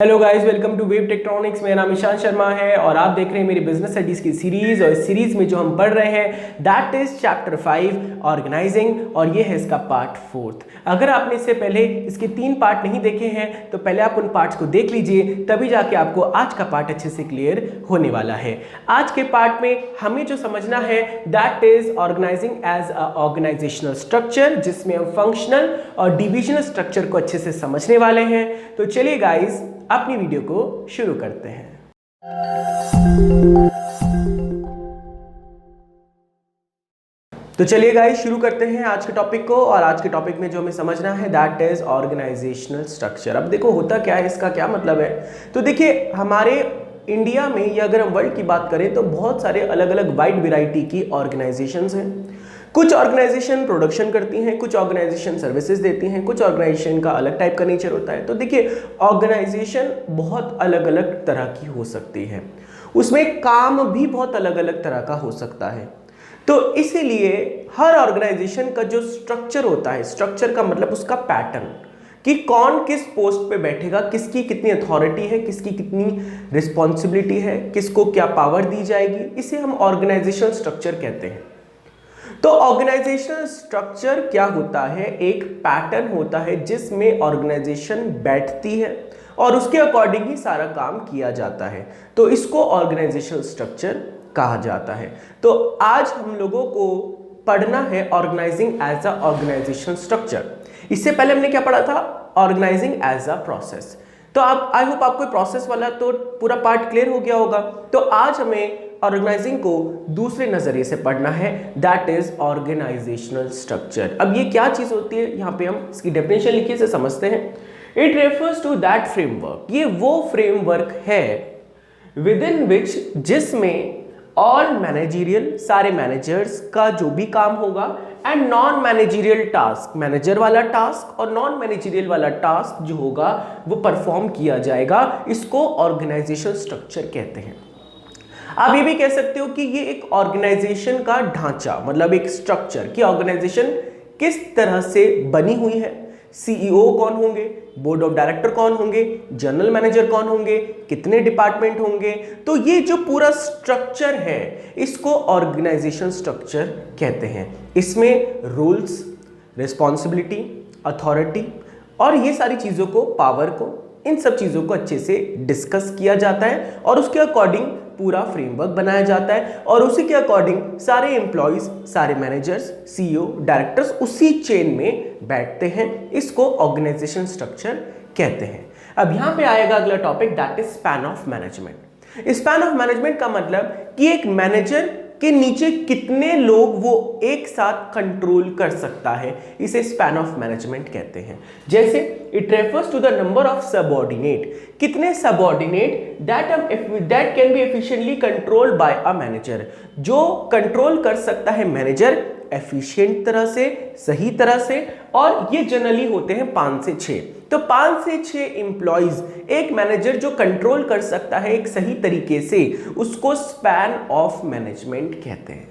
Hello guys, welcome to Wave Tectronics. मेरा नाम ईशान शर्मा है और आप देख रहे हैं मेरी बिजनेस स्टडीज की सीरीज। और इस सीरीज में जो हम पढ़ रहे हैं दैट इज चैप्टर 5 ऑर्गेनाइजिंग, और ये है इसका पार्ट 4। अगर आपने इससे पहले इसके 3 पार्ट नहीं देखे हैं तो पहले आप उन पार्ट्स को देख लीजिए, तभी जाके आपको आज का पार्ट अच्छे से क्लियर होने वाला है। आज के पार्ट में हमें जो समझना है that is organising as a organisational structure, जिसमें हम फंक्शनल और डिविजनल स्ट्रक्चर को अच्छे से समझने वाले हैं। तो चलिए गाइस, अपनी वीडियो को शुरू करते हैं। तो चलिए गाइस, शुरू करते हैं आज के टॉपिक को। और आज के टॉपिक में जो हमें समझना है दैट इज ऑर्गेनाइजेशनल स्ट्रक्चर। अब देखो होता क्या है, इसका क्या मतलब है। तो देखिए, हमारे इंडिया में या अगर हम वर्ल्ड की बात करें तो बहुत सारे अलग अलग वाइड वैरायटी की ऑर्गेनाइजेशंस हैं। कुछ ऑर्गेनाइजेशन प्रोडक्शन करती हैं, कुछ ऑर्गेनाइजेशन सर्विसेज देती हैं, कुछ ऑर्गेनाइजेशन का अलग टाइप का नेचर होता है। तो देखिए, ऑर्गेनाइजेशन बहुत अलग अलग तरह की हो सकती है, उसमें काम भी बहुत अलग अलग तरह का हो सकता है। तो इसीलिए हर ऑर्गेनाइजेशन का जो स्ट्रक्चर होता है, स्ट्रक्चर का मतलब उसका पैटर्न कि कौन किस पोस्ट पे बैठेगा, किसकी कितनी अथॉरिटी है, किसकी कितनी रिस्पॉन्सिबिलिटी है, किसको क्या पावर दी जाएगी, इसे हम ऑर्गेनाइजेशनल स्ट्रक्चर कहते हैं। तो ऑर्गेनाइजेशनल स्ट्रक्चर क्या होता है? एक पैटर्न होता है जिसमें ऑर्गेनाइजेशन बैठती है और उसके अकॉर्डिंग ही सारा काम किया जाता है। तो इसको ऑर्गेनाइजेशनल स्ट्रक्चर कहा जाता है। तो आज हम लोगों को पढ़ना है organising as a organisational structure. इससे पहले हमने क्या पढ़ा था? Organising as a process. तो आप आई होप आपको प्रोसेस वाला तो पूरा पार्ट क्लियर हो गया होगा। तो आज हमें ऑर्गेनाइजिंग को दूसरे नजरिए से पढ़ना है, दैट इज ऑर्गेनाइजेशनल स्ट्रक्चर। अब ये क्या चीज होती है, यहाँ पे हम इसकी डेफिनेशन लिखिए से समझते हैं। It refers to that framework, ये वो फ्रेमवर्क है विद इन विच, जिसमें ऑल मैनेजरियल, सारे मैनेजर्स का जो भी काम होगा, and non managerial task, manager वाला टास्क और नॉन मैनेजरियल वाला टास्क जो होगा वो परफॉर्म किया जाएगा। इसको ऑर्गेनाइजेशनल स्ट्रक्चर कहते हैं। आप ये भी कह सकते हो कि ये एक ऑर्गेनाइजेशन का ढांचा, मतलब एक स्ट्रक्चर कि ऑर्गेनाइजेशन किस तरह से बनी हुई है, सीईओ कौन होंगे, बोर्ड ऑफ डायरेक्टर कौन होंगे, जनरल मैनेजर कौन होंगे, कितने डिपार्टमेंट होंगे। तो ये जो पूरा स्ट्रक्चर है इसको ऑर्गेनाइजेशन स्ट्रक्चर कहते हैं। इसमें रूल्स, रिस्पॉन्सिबिलिटी, अथॉरिटी और ये सारी चीजों को, पावर को, इन सब चीजों को अच्छे से डिस्कस किया जाता है और उसके अकॉर्डिंग पूरा फ्रेमवर्क बनाया जाता है और उसी के अकॉर्डिंग सारे एम्प्लॉइज, सारे मैनेजर्स, सीईओ, डायरेक्टर्स उसी चेन में बैठते हैं। इसको ऑर्गेनाइजेशन स्ट्रक्चर कहते हैं। अब यहां पे आएगा अगला topic, that is span of management. Span of management का मतलब कि एक मैनेजर के नीचे कितने लोग वो एक साथ कंट्रोल कर सकता है, इसे स्पैन ऑफ मैनेजमेंट कहते हैं। जैसे it refers to the number of subordinate, कितने subordinate that can be efficiently controlled by a manager, जो कंट्रोल कर सकता है मैनेजर एफिशिएंट तरह से, सही तरह से। और ये जनरली होते हैं 5 से 6। तो 5 से 6 एम्प्लॉइज एक मैनेजर जो कंट्रोल कर सकता है एक सही तरीके से, उसको स्पैन ऑफ मैनेजमेंट कहते हैं।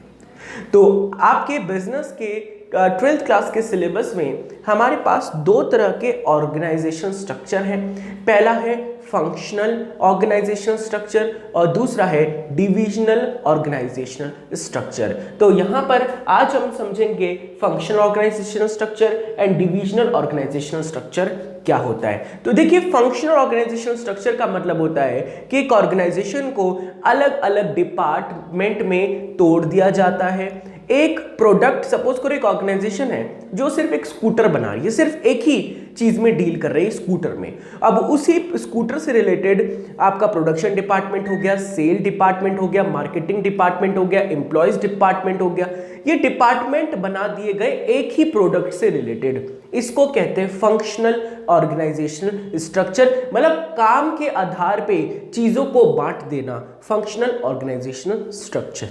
तो आपके बिजनेस के 12th क्लास के सिलेबस में हमारे पास 2 तरह के ऑर्गेनाइजेशन स्ट्रक्चर हैं। पहला है फंक्शनल ऑर्गेनाइजेशनल स्ट्रक्चर और दूसरा है डिविजनल ऑर्गेनाइजेशनल स्ट्रक्चर। तो यहां पर आज हम समझेंगे functional organisational structure and divisional organisational structure क्या होता है। तो देखिए, फंक्शनल ऑर्गेनाइजेशनल स्ट्रक्चर का मतलब होता है कि एक ऑर्गेनाइजेशन को अलग अलग डिपार्टमेंट में तोड़ दिया जाता है। एक प्रोडक्ट, सपोज करो एक ऑर्गेनाइजेशन है जो सिर्फ एक स्कूटर बना रही है, सिर्फ एक ही चीज में डील कर रही है, स्कूटर में। अब उसी स्कूटर से रिलेटेड आपका प्रोडक्शन डिपार्टमेंट हो गया, सेल डिपार्टमेंट हो गया, मार्केटिंग डिपार्टमेंट हो गया, एम्प्लॉयज डिपार्टमेंट हो गया। ये डिपार्टमेंट बना दिए गए एक ही प्रोडक्ट से रिलेटेड, इसको कहते हैं फंक्शनल ऑर्गेनाइजेशनल स्ट्रक्चर। मतलब काम के आधार पे चीजों को बांट देना, फंक्शनल ऑर्गेनाइजेशनल स्ट्रक्चर।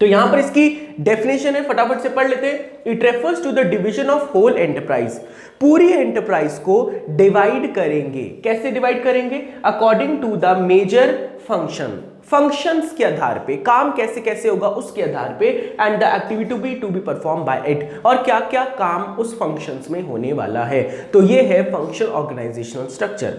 तो यहां पर इसकी डेफिनेशन है, फटाफट से पढ़ लेते हैं। It refers to the division of whole enterprise, पूरी एंटरप्राइज को डिवाइड करेंगे। कैसे डिवाइड करेंगे? According to the major function, functions के आधार पे, काम कैसे कैसे होगा उसके आधार पे, and the activity to be perform by it, और क्या क्या काम उस फंक्शंस में होने वाला है। तो ये है फंक्शनल ऑर्गेनाइजेशनल स्ट्रक्चर।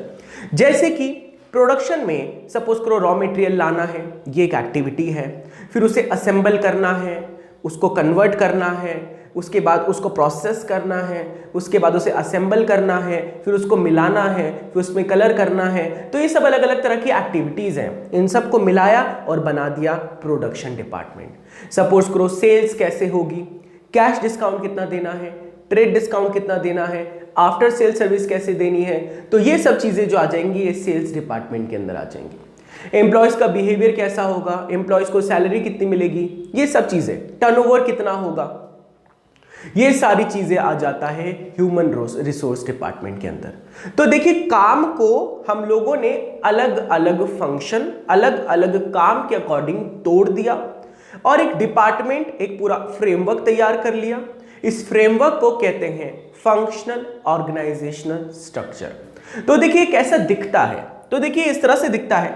जैसे कि प्रोडक्शन में सपोज करो रॉ मटेरियल लाना है, ये एक एक्टिविटी है, फिर उसे असेंबल करना है, उसको कन्वर्ट करना है, उसके बाद उसको प्रोसेस करना है, उसके बाद उसे असेंबल करना है, फिर उसको मिलाना है, फिर उसमें कलर करना है। तो ये सब अलग अलग तरह की एक्टिविटीज़ हैं, इन सब को मिलाया और बना दिया प्रोडक्शन डिपार्टमेंट। सपोज करो सेल्स कैसे होगी, कैश डिस्काउंट कितना देना है, ट्रेड डिस्काउंट कितना देना है, आफ्टर सेल सर्विस कैसे देनी है, तो ये सब चीज़ें जो आ जाएंगी ये सेल्स डिपार्टमेंट के अंदर आ जाएंगी। एम्प्लॉयज़ का बिहेवियर कैसा होगा, एम्प्लॉयज़ को सैलरी कितनी मिलेगी, ये सब चीज़ें, टर्नओवर कितना होगा, ये सारी चीजें आ जाता है ह्यूमन रिसोर्स डिपार्टमेंट के अंदर। तो देखिए काम को हम लोगों ने अलग अलग फंक्शन, अलग अलग काम के अकॉर्डिंग तोड़ दिया और एक डिपार्टमेंट, एक पूरा फ्रेमवर्क तैयार कर लिया। इस फ्रेमवर्क को कहते हैं फंक्शनल ऑर्गेनाइजेशनल स्ट्रक्चर। तो देखिए कैसा दिखता है, तो देखिए इस तरह से दिखता है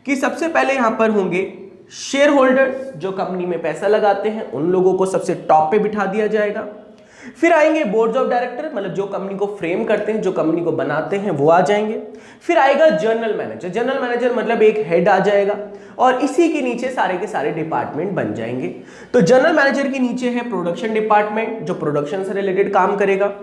कि सबसे पहले यहां पर होंगे शेयर होल्डर्स, जो कंपनी में पैसा लगाते हैं, उन लोगों को सबसे टॉप पे बिठा दिया जाएगा। फिर आएंगे बोर्ड्स ऑफ डायरेक्टर, मतलब जो कंपनी को फ्रेम करते हैं, जो कंपनी को बनाते हैं, वो आ जाएंगे। फिर आएगा जनरल मैनेजर, जनरल मैनेजर मतलब एक हेड आ जाएगा और इसी के नीचे सारे के सारे डिपार्टमेंट बन जाएंगे। तो जनरल मैनेजर के नीचे है प्रोडक्शन डिपार्टमेंट, जो प्रोडक्शन से रिलेटेड काम करेगा।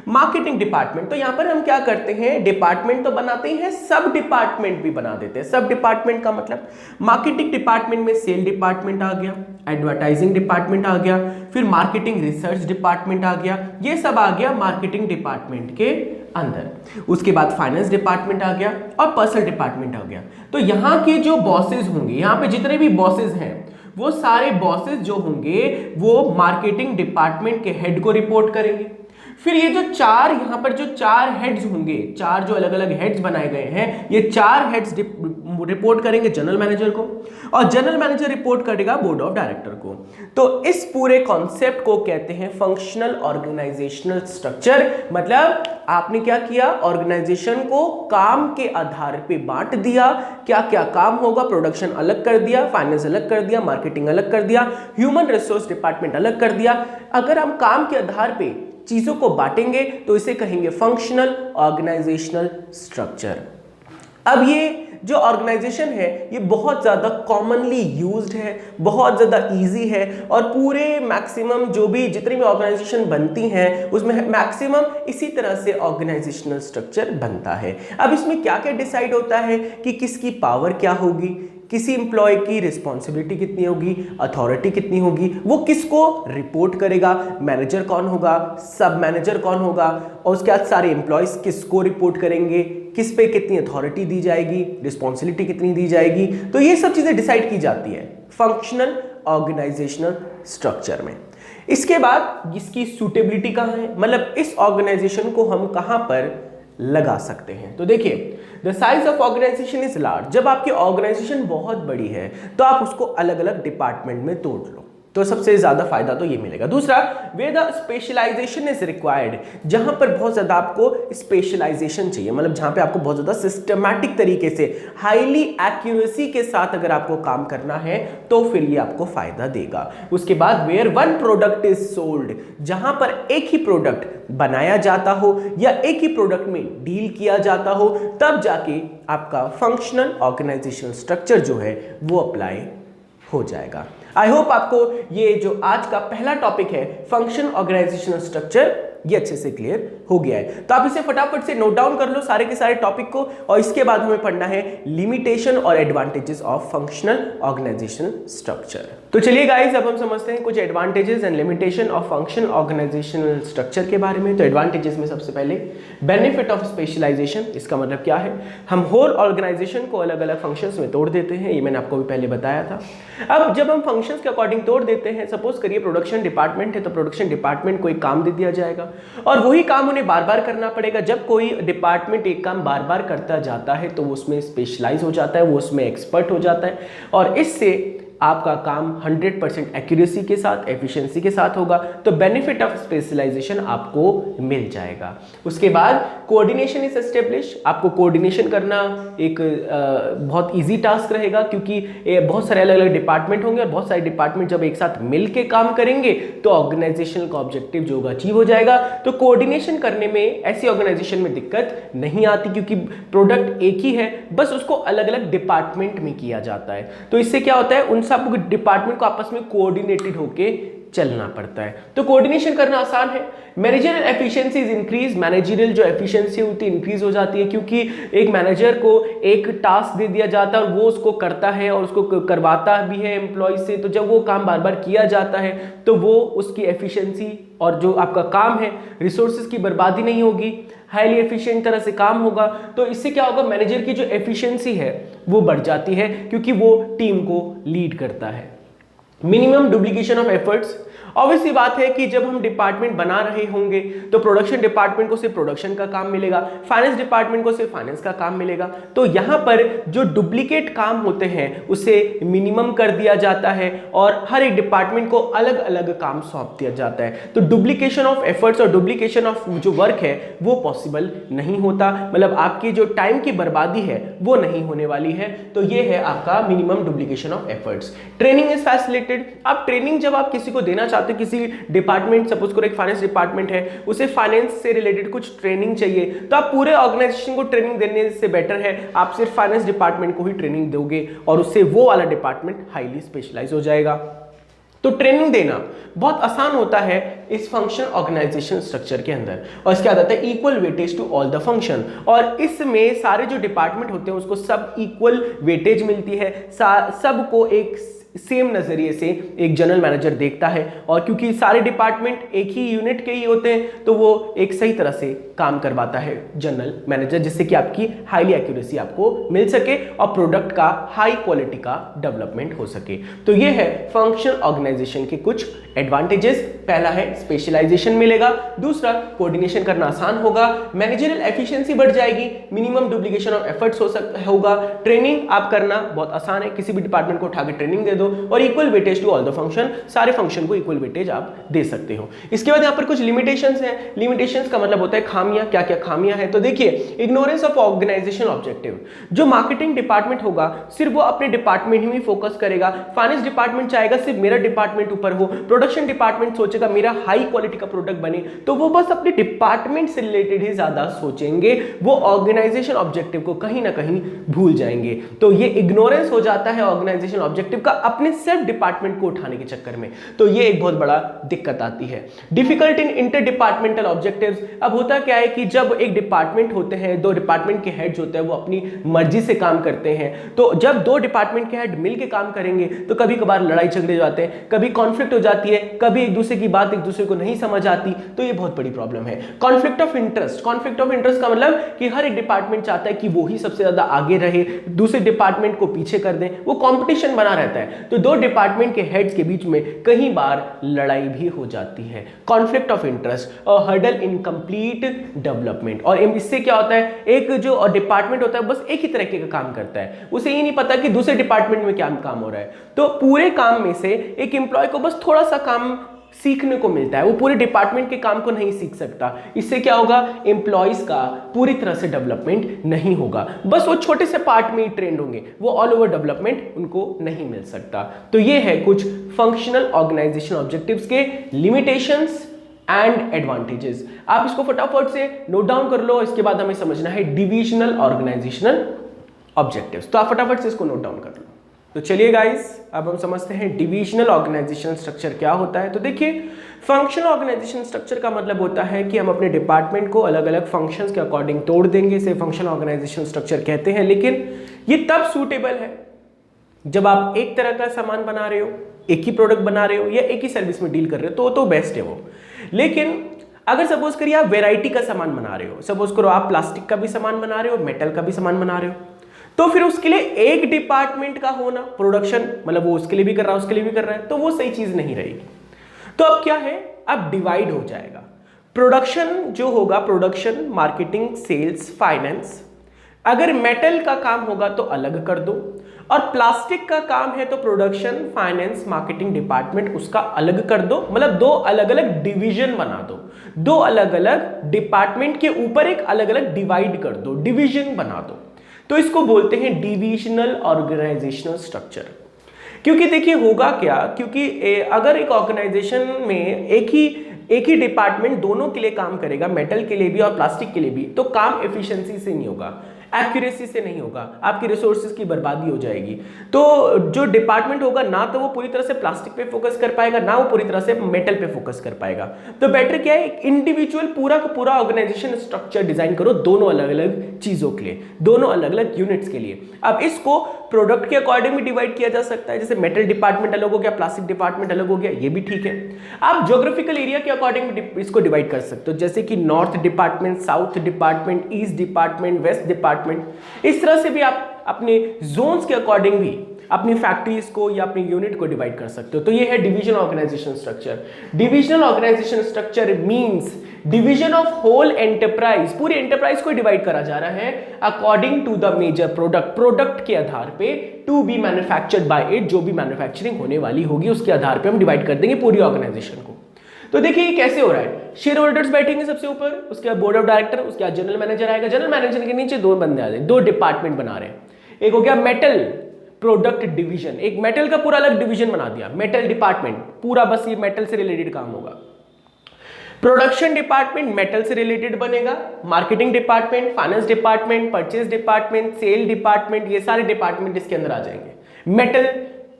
मार्केटिंग डिपार्टमेंट, तो यहां पर हम क्या करते हैं, डिपार्टमेंट तो बनाते हैं, सब डिपार्टमेंट भी बना देते हैं। सब डिपार्टमेंट का मतलब मार्केटिंग डिपार्टमेंट में सेल डिपार्टमेंट आ गया, एडवर्टाइजिंग डिपार्टमेंट आ गया, फिर मार्केटिंग रिसर्च डिपार्टमेंट आ गया, ये सब आ गया मार्केटिंग डिपार्टमेंट के अंदर। उसके बाद फाइनेंस डिपार्टमेंट आ गया और पर्सनल डिपार्टमेंट आ गया। तो यहाँ के जो बॉसेस होंगे, यहाँ पे जितने भी बॉसेस हैं, वो सारे बॉसेस जो होंगे वो मार्केटिंग डिपार्टमेंट के हेड को रिपोर्ट करेंगे। फिर ये जो चार, यहां पर जो चार हेड्स होंगे, चार जो अलग अलग हेड्स बनाए गए हैं, ये चार हेड्स रिपोर्ट करेंगे जनरल मैनेजर को और जनरल मैनेजर रिपोर्ट करेगा बोर्ड ऑफ डायरेक्टर को। तो इस पूरे कॉन्सेप्ट को कहते हैं फंक्शनल ऑर्गेनाइजेशनल स्ट्रक्चर। मतलब आपने क्या किया, ऑर्गेनाइजेशन को काम के आधार पे बांट दिया, क्या क्या काम होगा, प्रोडक्शन अलग कर दिया, फाइनेंस अलग कर दिया, मार्केटिंग अलग कर दिया, ह्यूमन रिसोर्स डिपार्टमेंट अलग कर दिया। अगर हम काम के आधार पे चीजों को बांटेंगे तो इसे कहेंगे फंक्शनल ऑर्गेनाइजेशनल स्ट्रक्चर। अब ये जो ऑर्गेनाइजेशन है ये बहुत ज़्यादा कॉमनली यूज्ड है, बहुत ज़्यादा इजी है और पूरे मैक्सिमम जो भी जितनी भी ऑर्गेनाइजेशन बनती हैं उसमें मैक्सिमम इसी तरह से ऑर्गेनाइजेशनल स्ट्रक्चर बनता है। अब इसमें क्या क्या डिसाइड होता है कि किसकी पावर क्या होगी, किसी एम्प्लॉय की रिस्पॉन्सिबिलिटी कितनी होगी, अथॉरिटी कितनी होगी, वो किसको रिपोर्ट करेगा, मैनेजर कौन होगा, सब मैनेजर कौन होगा, और उसके बाद सारे एम्प्लॉयज किसको रिपोर्ट करेंगे, किस पे कितनी अथॉरिटी दी जाएगी, रिस्पॉन्सिबिलिटी कितनी दी जाएगी। तो ये सब चीज़ें डिसाइड की जाती है फंक्शनल ऑर्गेनाइजेशनल स्ट्रक्चर में। इसके बाद इसकी सूटेबिलिटी कहाँ है, मतलब इस ऑर्गेनाइजेशन को हम कहाँ पर लगा सकते हैं। तो देखिए the size of organisation is large, जब आपकी ऑर्गेनाइजेशन बहुत बड़ी है तो आप उसको अलग अलग डिपार्टमेंट में तोड़ लो, तो सबसे ज्यादा फायदा तो ये मिलेगा। दूसरा, where the specialisation is required, जहां पर बहुत ज्यादा आपको स्पेशलाइजेशन चाहिए, मतलब जहां पे आपको बहुत ज्यादा सिस्टमैटिक तरीके से हाईली एक्यूरेसी के साथ अगर आपको काम करना है तो फिर ये आपको फायदा देगा। उसके बाद where one product is sold, जहां पर एक ही प्रोडक्ट बनाया जाता हो या एक ही प्रोडक्ट में डील किया जाता हो, तब जाके आपका फंक्शनल ऑर्गेनाइजेशनल स्ट्रक्चर जो है वो अप्लाई हो जाएगा। आई होप आपको ये जो आज का पहला टॉपिक है फंक्शन ऑर्गेनाइजेशनल स्ट्रक्चर ये अच्छे से क्लियर हो गया है। तो आप इसे फटाफट से नोट डाउन कर लो सारे के सारे टॉपिक को, और इसके बाद हमें पढ़ना है लिमिटेशन और advantages of functional organisational structure. तो चलिए गाइस, अब हम समझते हैं कुछ advantages and limitation of functional organisational structure के बारे में। तो एडवांटेजेस में सबसे पहले बेनिफिट ऑफ स्पेशलाइजेशन। इसका मतलब क्या है, हम होल ऑर्गेनाइजेशन को अलग अलग फंक्शंस में तोड़ देते हैं, ये मैंने आपको भी पहले बताया था। अब जब हम फंक्शंस के अकॉर्डिंग तोड़ देते हैं, सपोज करिए प्रोडक्शन डिपार्टमेंट है तो प्रोडक्शन डिपार्टमेंट को एक काम दे दिया जाएगा और वही काम उन्हें बार बार करना पड़ेगा। जब कोई डिपार्टमेंट एक काम बार बार करता जाता है तो वो उसमें स्पेशलाइज हो जाता है, वो उसमें एक्सपर्ट हो जाता है और इससे आपका काम 100% एक्यूरेसी के साथ, एफिशिएंसी के साथ होगा, तो बेनिफिट ऑफ स्पेशलाइजेशन आपको मिल जाएगा। उसके बाद कोऑर्डिनेशन इज एस्टेब्लिश, आपको कोऑर्डिनेशन करना एक बहुत इजी टास्क रहेगा, क्योंकि बहुत सारे अलग अलग डिपार्टमेंट होंगे और बहुत सारे डिपार्टमेंट जब एक साथ मिल के काम करेंगे तो ऑर्गेनाइजेशन का ऑब्जेक्टिव जो होगा अचीव हो जाएगा। तो कोऑर्डिनेशन करने में ऐसी ऑर्गेनाइजेशन में दिक्कत नहीं आती, क्योंकि प्रोडक्ट एक ही है, बस उसको अलग अलग डिपार्टमेंट में किया जाता है। तो इससे क्या होता है, उन सब डिपार्टमेंट को आपस में कोऑर्डिनेटेड होके चलना पड़ता है। तो कोऑर्डिनेशन करना आसान है। Managerial efficiency is increase, managerial जो एफिशिएंसी होती है इंक्रीज हो जाती है, क्योंकि एक मैनेजर को एक टास्क दे दिया जाता है और वो उसको करता है और उसको करवाता भी है एम्प्लॉय से। तो जब वो काम बार बार किया जाता है तो वो उसकी एफिशिएंसी और जो आपका काम है, रिसोर्सेज की बर्बादी नहीं होगी, हाईली एफिशिएंट तरह से काम होगा। तो इससे क्या होगा, मैनेजर की जो एफिशिएंसी है वो बढ़ जाती है, क्योंकि वो टीम को लीड करता है। Minimum duplication of efforts, obviously बात है कि जब हम डिपार्टमेंट बना रहे होंगे तो प्रोडक्शन डिपार्टमेंट को सिर्फ प्रोडक्शन का काम मिलेगा, फाइनेंस डिपार्टमेंट को सिर्फ फाइनेंस का काम मिलेगा। तो यहाँ पर जो डुप्लीकेट काम होते हैं उसे मिनिमम कर दिया जाता है और हर एक डिपार्टमेंट को अलग अलग काम सौंप दिया जाता है। तो डुप्लीकेशन ऑफ एफर्ट्स और डुप्लीकेशन ऑफ जो वर्क है वो पॉसिबल नहीं होता, मतलब आपकी जो टाइम की बर्बादी है वो नहीं होने वाली है। तो ये है आपका minimum duplication of efforts. Training is facilitated, आप ट्रेनिंग जब आप किसी को देना चाहते हो, किसी डिपार्टमेंट, सपोज करो एक फाइनेंस डिपार्टमेंट है, उसे फाइनेंस से रिलेटेड कुछ ट्रेनिंग चाहिए, तो आप पूरे ऑर्गेनाइजेशन को ट्रेनिंग देने से बेटर है आप सिर्फ फाइनेंस डिपार्टमेंट को ही ट्रेनिंग दोगे और उससे वो वाला डिपार्टमेंट हाईली स्पेशलाइज हो जाएगा। तो ट्रेनिंग देना बहुत आसान होता है इस फंक्शन ऑर्गेनाइजेशन स्ट्रक्चर के अंदर, और इसके बाद आता है equal weightage to all the function, और इसमें सारे जो डिपार्टमेंट होते हैं उसको सब इक्वल वेटेज मिलती है, सबको एक सेम नजरिए से एक जनरल मैनेजर देखता है। और क्योंकि सारे डिपार्टमेंट एक ही यूनिट के ही होते हैं तो वो एक सही तरह से काम करवाता है जनरल मैनेजर, जिससे कि आपकी हाईली एक्यूरेसी आपको मिल सके और प्रोडक्ट का हाई क्वालिटी का डेवलपमेंट हो सके। तो ये है फंक्शनल ऑर्गेनाइजेशन के कुछ एडवांटेजेस। पहला है स्पेशलाइजेशन मिलेगा, दूसरा कोऑर्डिनेशन करना आसान होगा, मैनेजरियल एफिशिएंसी बढ़ जाएगी, मिनिमम डुप्लीकेशन ऑफ एफर्ट्स होगा, ट्रेनिंग आप करना बहुत आसान है, किसी भी डिपार्टमेंट को उठा के ट्रेनिंग दे दो, और equal weightage to all the function, सारे फंक्शन को इक्वल वेटेज आप दे सकते हो। इसके बाद यहाँ पर कुछ लिमिटेशंस हैं। लिमिटेशंस का मतलब होता है खामियां, क्या क्या खामियां हैं। तो देखिए, इग्नोरेंस ऑफ ऑर्गेनाइजेशन ऑब्जेक्टिव, जो मार्केटिंग डिपार्टमेंट होगा सिर्फ वो अपने डिपार्टमेंट ही में फोकस करेगा, फाइनेंस डिपार्टमेंट चाहेगा सिर्फ मेरा डिपार्टमेंट ऊपर हो, प्रोडक्शन डिपार्टमेंट सोचेगा मेरा हाई क्वालिटी का प्रोडक्ट बने, तो वो बस अपने डिपार्टमेंट से रिलेटेड ही ज्यादा सोचेंगे, वो ऑर्गेनाइजेशन ऑब्जेक्टिव को कहीं ना कहीं भूल जाएंगे। तो ये इग्नोरेंस हो जाता है ऑर्गेनाइजेशन ऑब्जेक्टिव का अपने सेल्फ डिपार्टमेंट को उठाने के चक्कर में, तो ये एक बहुत बड़ा दिक्कत आती है। Difficult in inter departmental objectives, अब होता क्या है कि जब एक डिपार्टमेंट होते हैं, दो डिपार्टमेंट के हेड्स होते हैं, वो अपनी मर्जी से काम करते हैं, तो जब दो डिपार्टमेंट के हेड मिलकर काम करेंगे तो कभी कभार लड़ाई झगड़े जाते हैं, कभी कॉन्फ्लिक्ट हो जाती है, कभी एक दूसरे की बात एक दूसरे को नहीं समझ आती, तो ये बहुत बड़ी प्रॉब्लम है। Conflict of interest, conflict of interest का मतलब कि हर एक डिपार्टमेंट चाहता है कि वो ही सबसे ज्यादा आगे रहे, दूसरे डिपार्टमेंट को पीछे कर दें, वो कंपटीशन बना रहता है, तो दो डिपार्टमेंट के हेड्स के बीच में कई बार लड़ाई भी हो जाती है। कॉन्फ्लिक्ट ऑफ इंटरेस्ट और हर्डल इन कंप्लीट डेवलपमेंट, और इससे क्या होता है, एक जो डिपार्टमेंट होता है बस एक ही तरीके का काम करता है, उसे ये नहीं पता कि दूसरे डिपार्टमेंट में क्या काम हो रहा है, तो पूरे काम में से एक एम्प्लॉय को बस थोड़ा सा काम सीखने को मिलता है, वो पूरे डिपार्टमेंट के काम को नहीं सीख सकता। इससे क्या होगा, एम्प्लॉयज का पूरी तरह से डेवलपमेंट नहीं होगा, बस वो छोटे से पार्ट में ही ट्रेंड होंगे, वो ऑल ओवर डेवलपमेंट उनको नहीं मिल सकता। तो ये है कुछ फंक्शनल ऑर्गेनाइजेशन ऑब्जेक्टिव्स के लिमिटेशंस एंड एडवांटेजेस। आप इसको फटाफट से नोट डाउन कर लो। इसके बाद हमें समझना है डिविजनल ऑर्गेनाइजेशनल ऑब्जेक्टिव्स, तो आप फटाफट से इसको नोट डाउन कर लो। तो चलिए गाइस, अब हम समझते हैं डिविजनल ऑर्गेनाइजेशन स्ट्रक्चर क्या होता है। तो देखिए, फंक्शनल ऑर्गेनाइजेशन स्ट्रक्चर का मतलब होता है कि हम अपने डिपार्टमेंट को अलग अलग फंक्शंस के अकॉर्डिंग तोड़ देंगे, इसे फंक्शनल ऑर्गेनाइजेशन स्ट्रक्चर कहते हैं। लेकिन ये तब सूटेबल है जब आप एक तरह का सामान बना रहे हो, एक ही प्रोडक्ट बना रहे हो या एक ही सर्विस में डील कर रहे हो, तो बेस्ट है वो। लेकिन अगर सपोज करिए आप वेराइटी का सामान बना रहे हो, सपोज करो आप प्लास्टिक का भी सामान बना रहे हो, मेटल का भी सामान बना रहे हो, तो फिर उसके लिए एक डिपार्टमेंट का होना, प्रोडक्शन मतलब वो उसके लिए भी कर रहा है, उसके लिए भी कर रहा है, तो वो सही चीज नहीं रहेगी। तो अब क्या है, अब डिवाइड हो जाएगा। प्रोडक्शन जो होगा, प्रोडक्शन, मार्केटिंग, सेल्स, फाइनेंस, अगर मेटल का काम होगा तो अलग कर दो, और प्लास्टिक का काम है तो प्रोडक्शन, फाइनेंस, मार्केटिंग डिपार्टमेंट उसका अलग कर दो। मतलब दो अलग अलग डिवीजन बना दो, दो अलग अलग डिपार्टमेंट के ऊपर एक अलग अलग डिवाइड कर दो, डिवीजन बना दो। तो इसको बोलते हैं डिविजनल ऑर्गेनाइजेशनल स्ट्रक्चर। क्योंकि देखिए होगा क्या, क्योंकि अगर एक ऑर्गेनाइजेशन में एक ही डिपार्टमेंट दोनों के लिए काम करेगा, मेटल के लिए भी और प्लास्टिक के लिए भी, तो काम एफिशिएंसी से नहीं होगा, एक्यूरेसी से नहीं होगा, आपकी रिसोर्सेज की बर्बादी हो जाएगी। तो जो डिपार्टमेंट होगा ना तो वो पूरी तरह से प्लास्टिक पे फोकस कर पाएगा, ना वो पूरी तरह से मेटल पे फोकस कर पाएगा। तो बेटर क्या है, इंडिविजुअल पूरा का पूरा ऑर्गेनाइजेशन स्ट्रक्चर डिजाइन करो दोनों अलग अलग चीजों के लिए, दोनों अलग अलग यूनिट्स के लिए। अब इसको प्रोडक्ट के अकॉर्डिंग भी डिवाइड किया जा सकता है, जैसे मेटल डिपार्टमेंट अलग हो गया, प्लास्टिक डिपार्टमेंट अलग हो गया, ये भी ठीक है। आप ज्योग्राफिकल एरिया के अकॉर्डिंग इसको डिवाइड कर सकते हो, जैसे कि north department, south department, east department, west department. इस तरह से भी आप अपने जोन्स के अकॉर्डिंग भी अपनी फैक्ट्रीज को या अपनी यूनिट को डिवाइड कर सकते हो। तो ये है division organisation structure. Divisional organisation structure means division of whole enterprise, पूरी एंटरप्राइज को डिवाइड करा जा रहा है according to the major product के आधार पे, to be manufactured by it, जो भी मैन्युफैक्चरिंग होने वाली होगी उसके आधार पे हम डिवाइड कर देंगे पूरी ऑर्गेनाइजेशन को। तो देखिए ये कैसे हो रहा है, शेयर होल्डर्स बैठेंगे सबसे ऊपर, उसके बाद बोर्ड ऑफ डायरेक्टर, उसके बाद जनरल मैनेजर आएगा, जनरल मैनेजर के नीचे दो बंदे आ जाए, दो डिपार्टमेंट बना रहे हैं। एक हो गया मेटल प्रोडक्ट डिवीजन, एक मेटल का पूरा अलग डिवीजन बना दिया, मेटल डिपार्टमेंट, पूरा बस ये मेटल से रिलेटेड काम होगा। प्रोडक्शन डिपार्टमेंट मेटल से रिलेटेड बनेगा, marketing department, finance department, purchase department, sale department, ये सारे डिपार्टमेंट इसके अंदर आ जाएंगे मेटल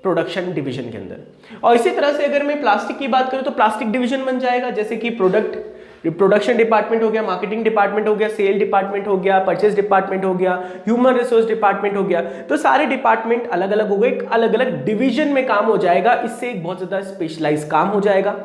प्रोडक्शन डिवीजन के अंदर। और इसी तरह से अगर मैं प्लास्टिक की बात करूं तो प्लास्टिक डिवीजन बन जाएगा, जैसे कि प्रोडक्शन डिपार्टमेंट हो गया, मार्केटिंग डिपार्टमेंट हो गया, सेल डिपार्टमेंट हो गया, परचेज डिपार्टमेंट हो गया, ह्यूमन रिसोर्स डिपार्टमेंट हो गया। तो सारे डिपार्टमेंट अलग अलग हो गए, एक अलग अलग डिवीजन में काम हो जाएगा, इससे एक बहुत ज्यादा स्पेशलाइज काम हो जाएगा।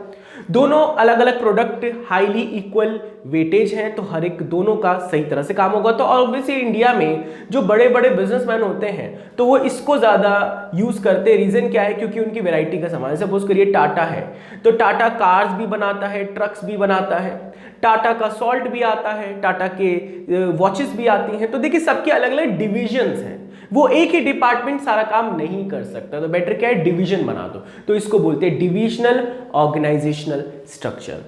दोनों अलग अलग प्रोडक्ट हाईली इक्वल वेटेज हैं, तो हर एक दोनों का सही तरह से काम होगा। तो ऑब्वियसली इंडिया में जो बड़े बड़े बिजनेसमैन होते हैं तो वो इसको ज्यादा यूज करते हैं। रीजन क्या है, क्योंकि उनकी वैरायटी का सामान, सपोज करिए टाटा है तो टाटा कार्स भी बनाता है, ट्रक्स भी बनाता है, टाटा का सॉल्ट भी आता है, टाटा के वॉचेस भी आती हैं। तो देखिए सबके अलग अलग डिविजन्स हैं, वो एक ही डिपार्टमेंट सारा काम नहीं कर सकता, तो बेटर क्या है डिवीजन बना दो। तो इसको बोलते हैं डिविजनल ऑर्गेनाइजेशनल स्ट्रक्चर।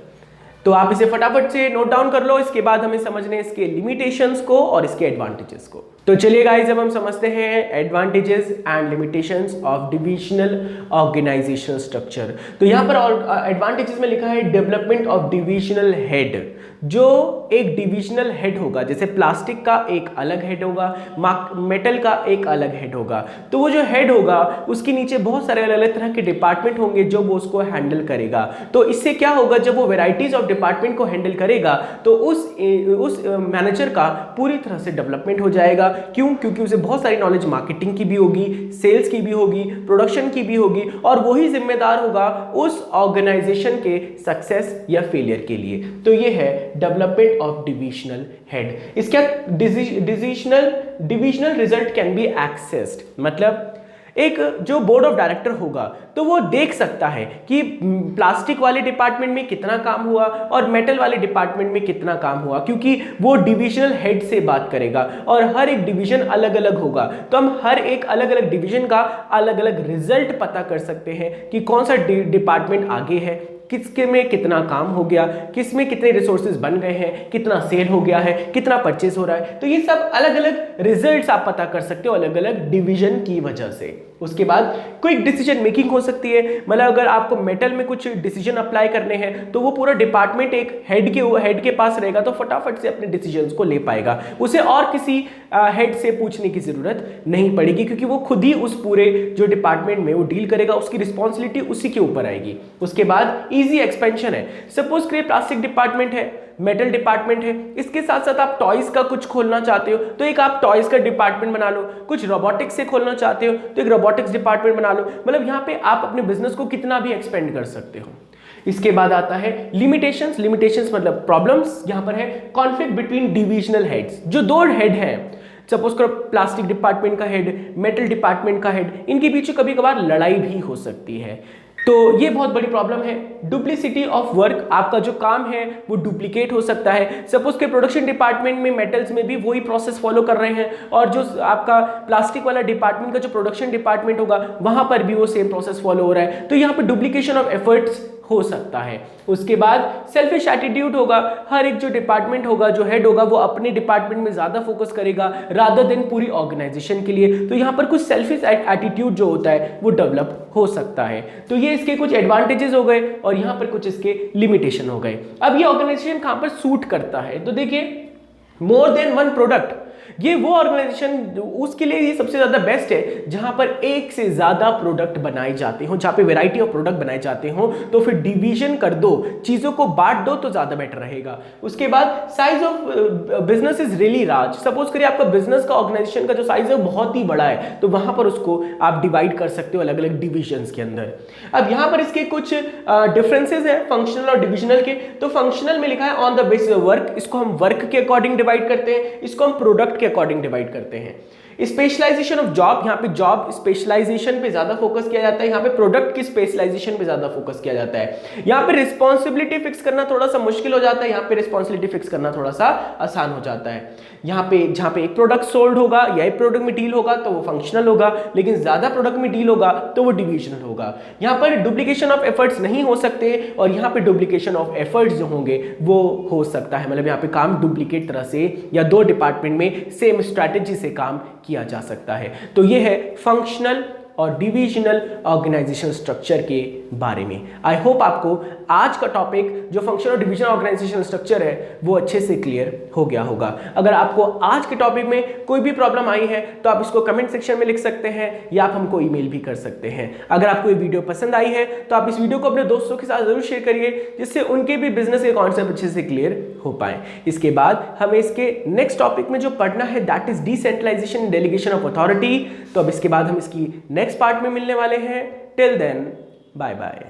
तो आप इसे फटाफट से नोट डाउन कर लो, इसके बाद हमें समझने इसके लिमिटेशंस को और इसके एडवांटेजेस को। तो चलिए गाइस अब हम समझते हैं advantages and limitations of divisional organisational structure. तो यहाँ पर एडवांटेजेस में लिखा है डेवलपमेंट ऑफ डिविजनल हेड। जो एक डिविजनल हेड होगा, जैसे प्लास्टिक का एक अलग हेड होगा, मेटल का एक अलग हेड होगा, तो वो जो हेड होगा उसके नीचे बहुत सारे अलग अलग तरह के डिपार्टमेंट होंगे जो वो उसको हैंडल करेगा। तो इससे क्या होगा, जब वो वेराइटीज ऑफ डिपार्टमेंट को हैंडल करेगा तो उस मैनेजर का पूरी तरह से डेवलपमेंट हो जाएगा। क्यों? क्योंकि उसे बहुत सारी नॉलेज मार्केटिंग की भी होगी, सेल्स की भी होगी, प्रोडक्शन की भी होगी, और वही जिम्मेदार होगा उस ऑर्गेनाइजेशन के सक्सेस या फेलियर के लिए। तो ये है डेवलपमेंट ऑफ डिविजनल हेड। इसका divisional result can be accessed, मतलब एक जो बोर्ड ऑफ डायरेक्टर होगा तो वो देख सकता है कि प्लास्टिक वाले डिपार्टमेंट में कितना काम हुआ और मेटल वाले डिपार्टमेंट में कितना काम हुआ, क्योंकि वो डिविजनल हेड से बात करेगा और हर एक डिवीजन अलग अलग होगा। तो हम हर एक अलग अलग डिवीजन का अलग अलग रिजल्ट पता कर सकते हैं कि कौन सा डिपार्टमेंट आगे है, किसके में कितना काम हो गया, किस में कितने रिसोर्सेज बन गए हैं, कितना सेल हो गया है, कितना परचेज हो रहा है। तो ये सब अलग अलग रिजल्ट्स आप पता कर सकते हो अलग अलग डिवीजन की वजह से। उसके बाद क्विक डिसीजन मेकिंग हो सकती है, मतलब अगर आपको मेटल में कुछ डिसीजन अप्लाई करने हैं तो वो पूरा डिपार्टमेंट एक हेड के पास रहेगा, तो फटाफट से अपने डिसीजंस को ले पाएगा, उसे और किसी हेड से पूछने की जरूरत नहीं पड़ेगी, क्योंकि वो खुद ही उस पूरे जो डिपार्टमेंट में वो डील करेगा, उसकी रिस्पॉन्सिबिलिटी उसी के ऊपर आएगी। उसके बाद इजी एक्सपेंशन है, सपोज करिए प्लास्टिक डिपार्टमेंट है, मेटल डिपार्टमेंट है, इसके साथ साथ आप टॉयज का कुछ खोलना चाहते हो तो एक आप टॉयज का डिपार्टमेंट बना लो, कुछ रोबोटिक्स से खोलना चाहते हो तो एक रोबोटिक्स डिपार्टमेंट बना लो। मतलब यहाँ पे आप अपने बिजनेस को कितना भी एक्सपेंड कर सकते हो। इसके बाद आता है लिमिटेशंस। लिमिटेशंस मतलब प्रॉब्लम्स। यहाँ पर है कॉन्फ्लिक्ट बिटवीन डिविजनल हेड्स। जो दो हेड हैं, सपोज करो प्लास्टिक डिपार्टमेंट का हेड, मेटल डिपार्टमेंट का हेड, इनके बीच कभी कभार लड़ाई भी हो सकती है। तो ये बहुत बड़ी प्रॉब्लम है। डुप्लीसिटी ऑफ वर्क, आपका जो काम है वो डुप्लीकेट हो सकता है। सपोज के प्रोडक्शन डिपार्टमेंट में मेटल्स में भी वही प्रोसेस फॉलो कर रहे हैं और जो आपका प्लास्टिक वाला डिपार्टमेंट का जो प्रोडक्शन डिपार्टमेंट होगा वहां पर भी वो सेम प्रोसेस फॉलो हो रहा है, तो यहाँ पर डुप्लीकेशन ऑफ एफर्ट्स हो सकता है। उसके बाद सेल्फिश एटीट्यूड होगा, हर एक जो डिपार्टमेंट होगा, जो हेड होगा, वो अपने डिपार्टमेंट में ज्यादा फोकस करेगा रादर देन पूरी ऑर्गेनाइजेशन के लिए, तो यहाँ पर कुछ सेल्फिश एटीट्यूड जो होता है वो डेवलप हो सकता है। तो ये इसके कुछ एडवांटेजेस हो गए और यहाँ पर कुछ इसके लिमिटेशन हो गए। अब ये ऑर्गेनाइजेशन कहाँ पर सूट करता है, तो देखिए मोर देन वन प्रोडक्ट, ये वो ऑर्गेनाइजेशन उसके लिए ये सबसे ज्यादा बेस्ट है जहां पर एक से ज्यादा प्रोडक्ट बनाए जाते हो, जहां पे वैरायटी ऑफ प्रोडक्ट बनाए जाते हो, तो फिर डिवीजन कर दो, चीजों को बांट दो तो ज्यादा बेटर रहेगा। उसके बाद size of business is really large, suppose करिए आपका बिजनेस का ऑर्गेनाइजेशन का जो साइज है वो बहुत ही बड़ा है, तो वहां पर उसको आप डिवाइड कर सकते हो अलग अलग डिविजन्स के अंदर। अब यहां पर इसके कुछ डिफरेंसेस हैं फंक्शनल और डिविजनल के। तो फंक्शनल में लिखा है on the basis of work, इसको हम वर्क के अकॉर्डिंग डिवाइड करते हैं, इसको हम प्रोडक्ट के अकॉर्डिंग डिवाइड करते हैं। स्पेशलाइजेशन ऑफ जॉब, यहाँ पे जॉब स्पेशलाइजेशन पे ज्यादा फोकस किया जाता है, यहाँ पे प्रोडक्ट की स्पेशलाइजेशन पे ज्यादा फोकस किया जाता है। यहाँ पे रिस्पॉन्सिबिलिटी फिक्स करना थोड़ा सा मुश्किल हो जाता है, यहाँ पे रिस्पॉन्सिबिलिटी फिक्स करना थोड़ा सा आसान हो जाता है। यहाँ पे जहाँ पे एक प्रोडक्ट सोल्ड होगा या एक प्रोडक्ट में डील होगा तो वो फंक्शनल होगा, लेकिन ज्यादा प्रोडक्ट में डील होगा तो वो डिविजनल होगा। यहाँ पर डुप्लीकेशन ऑफ एफर्ट्स नहीं हो सकते और यहाँ पे डुप्लीकेशन ऑफ एफर्ट्स जो होंगे वो हो सकता है, मतलब यहाँ पे काम डुप्लीकेट तरह से या दो डिपार्टमेंट में सेम स्ट्रैटेजी से काम किया जा सकता है। तो ये है फंक्शनल और डिविजनल ऑर्गेनाइजेशन स्ट्रक्चर के बारे में। आई होप आपको आज का टॉपिक जो फंक्शनल और डिविजनल ऑर्गेनाइजेशन स्ट्रक्चर है वो अच्छे से क्लियर हो गया होगा। अगर आपको आज के टॉपिक में कोई भी प्रॉब्लम आई है तो आप इसको कमेंट सेक्शन में लिख सकते हैं या आप हमको ईमेल भी कर सकते हैं। अगर आपको ये वीडियो पसंद आई है तो आप इस वीडियो को अपने दोस्तों के साथ जरूर शेयर करिए, जिससे उनके भी बिजनेस के कॉन्सेप्ट अच्छे से क्लियर हो पाए। इसके बाद हमें इसके नेक्स्ट टॉपिक में जो पढ़ना है that is decentralisation delegation of authority. तो अब इसके बाद हम इसकी नेक्स्ट पार्ट में मिलने वाले हैं। Till then bye bye.